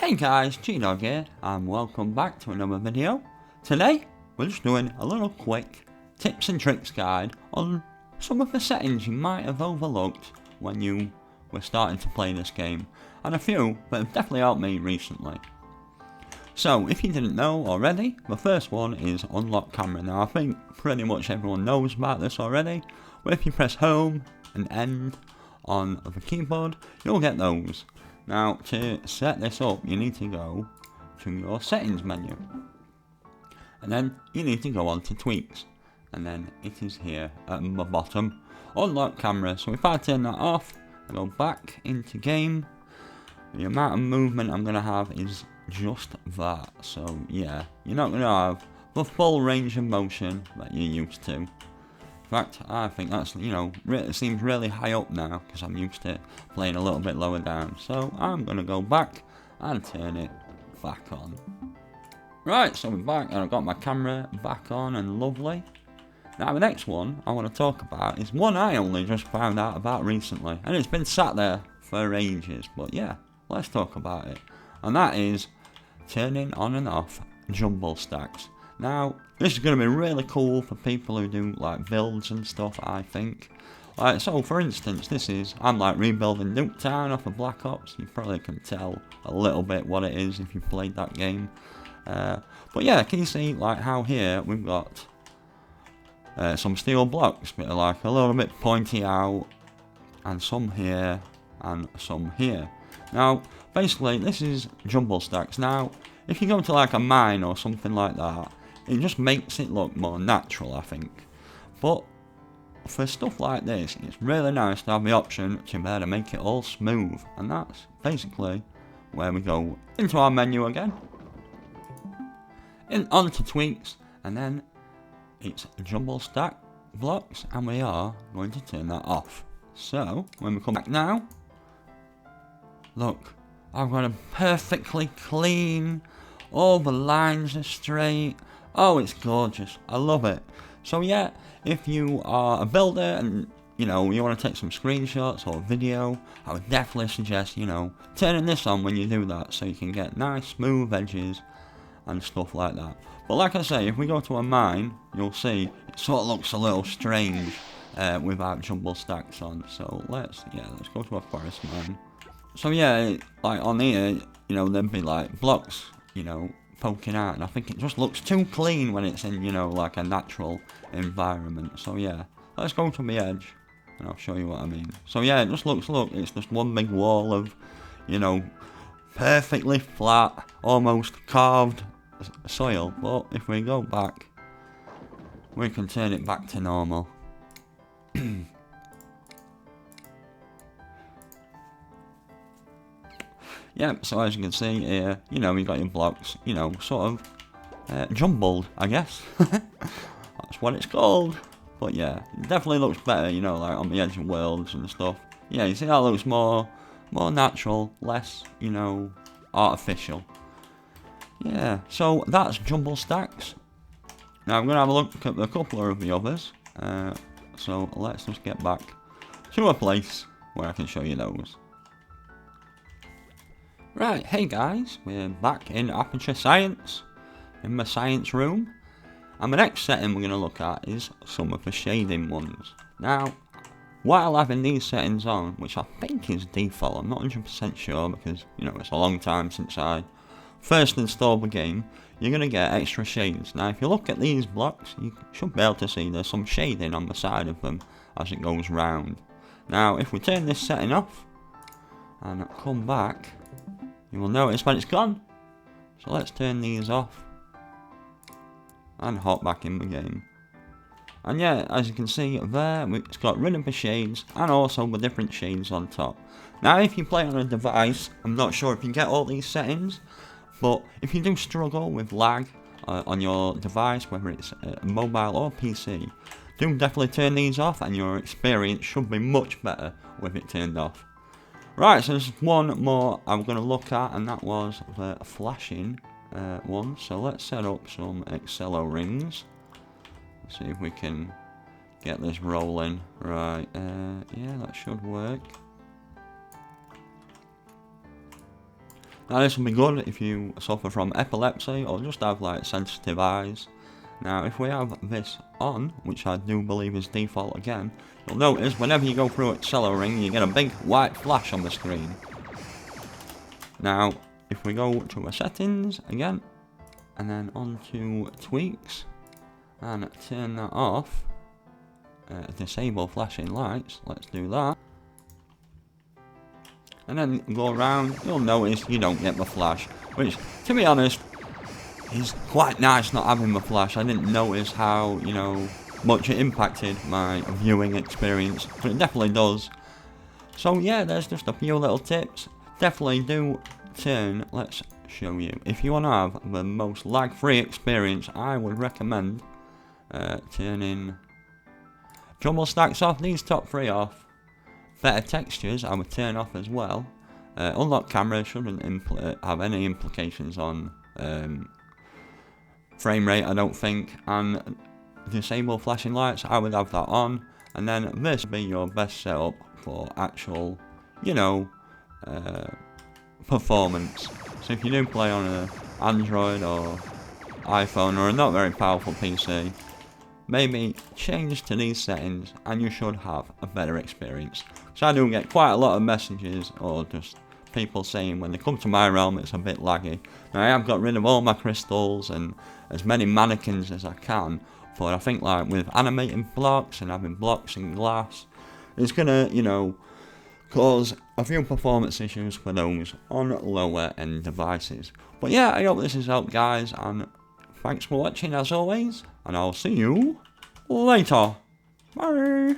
Hey guys, G-Dog here, and welcome back to another video. Today, we're just doing a little quick tips and tricks guide on some of the settings you might have overlooked when you were starting to play this game, and a few that have definitely helped me recently. So, if you didn't know already, the first one is unlock camera. Now, I think pretty much everyone knows about this already, but if you press home and end on the keyboard, you'll get those. Now, to set this up, you need to go to your settings menu, and then you need to go on to tweaks, and then it is here at the bottom, unlock camera. So if I turn that off and go back into game, the amount of movement I'm going to have is just that. So yeah, you're not going to have the full range of motion that you're used to. In fact, I think that's, it seems really high up now because I'm used to playing a little bit lower down. So I'm going to go back and turn it back on. Right, so we're back and I've got my camera back on and lovely. Now the next one I want to talk about is one I only just found out about recently. And it's been sat there for ages, but yeah, let's talk about it. And that is turning on and off jumble stacks. Now, this is going to be really cool for people who do like builds and stuff, I think. So for instance, I'm like rebuilding Nuketown off of Black Ops. You probably can tell a little bit what it is if you've played that game. But yeah, can you see like how here we've got some steel blocks that are like a little bit pointy out, and some here and some here. Now, basically this is jumble stacks. Now, if you go to like a mine or something like that, it just makes it look more natural, I think. But for stuff like this, it's really nice to have the option to be able to make it all smooth. And that's basically where we go into our menu again. Onto tweaks, and then it's jumble stack blocks, and we are going to turn that off. So, when we come back now, look, I've got a perfectly clean, all the lines are straight. Oh, it's gorgeous. I love it. So yeah, if you are a builder and, you want to take some screenshots or video, I would definitely suggest, turning this on when you do that so you can get nice smooth edges and stuff like that. But like I say, if we go to a mine, you'll see it sort of looks a little strange without jumble stacks on. So let's go to a forest mine. So yeah, like on here, there'd be like blocks, poking out, and I think it just looks too clean when it's in, like a natural environment. So yeah, let's go to the edge and I'll show you what I mean. So yeah, it just looks, it's just one big wall of, perfectly flat, almost carved soil. But if we go back, we can turn it back to normal. Yeah, so as you can see here, you got your blocks, sort of jumbled, I guess. That's what it's called. But yeah, it definitely looks better, like on the edge of worlds and stuff. Yeah, you see that looks more natural, less, artificial. Yeah, so that's jumble stacks. Now I'm going to have a look at a couple of the others. So let's just get back to a place where I can show you those. Right, hey guys, we're back in Aperture Science, in my science room, and the next setting we're going to look at is some of the shading ones. Now, while having these settings on, which I think is default, I'm not 100% sure because, it's a long time since I first installed the game, you're going to get extra shades. Now, if you look at these blocks, you should be able to see there's some shading on the side of them as it goes round. Now, if we turn this setting off and come back, you will notice when it's gone. So let's turn these off and hop back in the game. And yeah, as you can see there, it's got rid of the shades and also the different shades on top. Now if you play on a device, I'm not sure if you get all these settings, but if you do struggle with lag on your device, whether it's mobile or PC, do definitely turn these off and your experience should be much better with it turned off. Right, so there's one more I'm going to look at, and that was the flashing one. So let's set up some Accelo rings. See if we can get this rolling. Right, yeah, that should work. Now this will be good if you suffer from epilepsy or just have like sensitive eyes. Now if we have this on, which I do believe is default again, you'll notice whenever you go through accelerating you get a big white flash on the screen. Now if we go to our settings again, and then on to tweaks, and turn that off, disable flashing lights, let's do that. And then go around, you'll notice you don't get the flash, which, to be honest, is quite nice not having the flash. I didn't notice how, you know, much it impacted my viewing experience, but it definitely does. So yeah, there's just a few little tips. Definitely do turn, let's show you. If you want to have the most lag-free experience, I would recommend turning jumble stacks off, these top 3 off. Better textures I would turn off as well. Unlock camera shouldn't have any implications on frame rate, I don't think. And disable flashing lights, I would have that on. And then this would be your best setup for actual, you know, performance. So if you do play on an Android or iPhone or a not very powerful PC, maybe change to these settings and you should have a better experience. So I do get quite a lot of messages or just people saying when they come to my realm it's a bit laggy. Now I have got rid of all my crystals and as many mannequins as I can, but I think like with animating blocks and having blocks in glass, it's gonna, you know, cause a few performance issues for those on lower end devices. But yeah, I hope this has helped guys, and thanks for watching as always, and I'll see you later. Bye.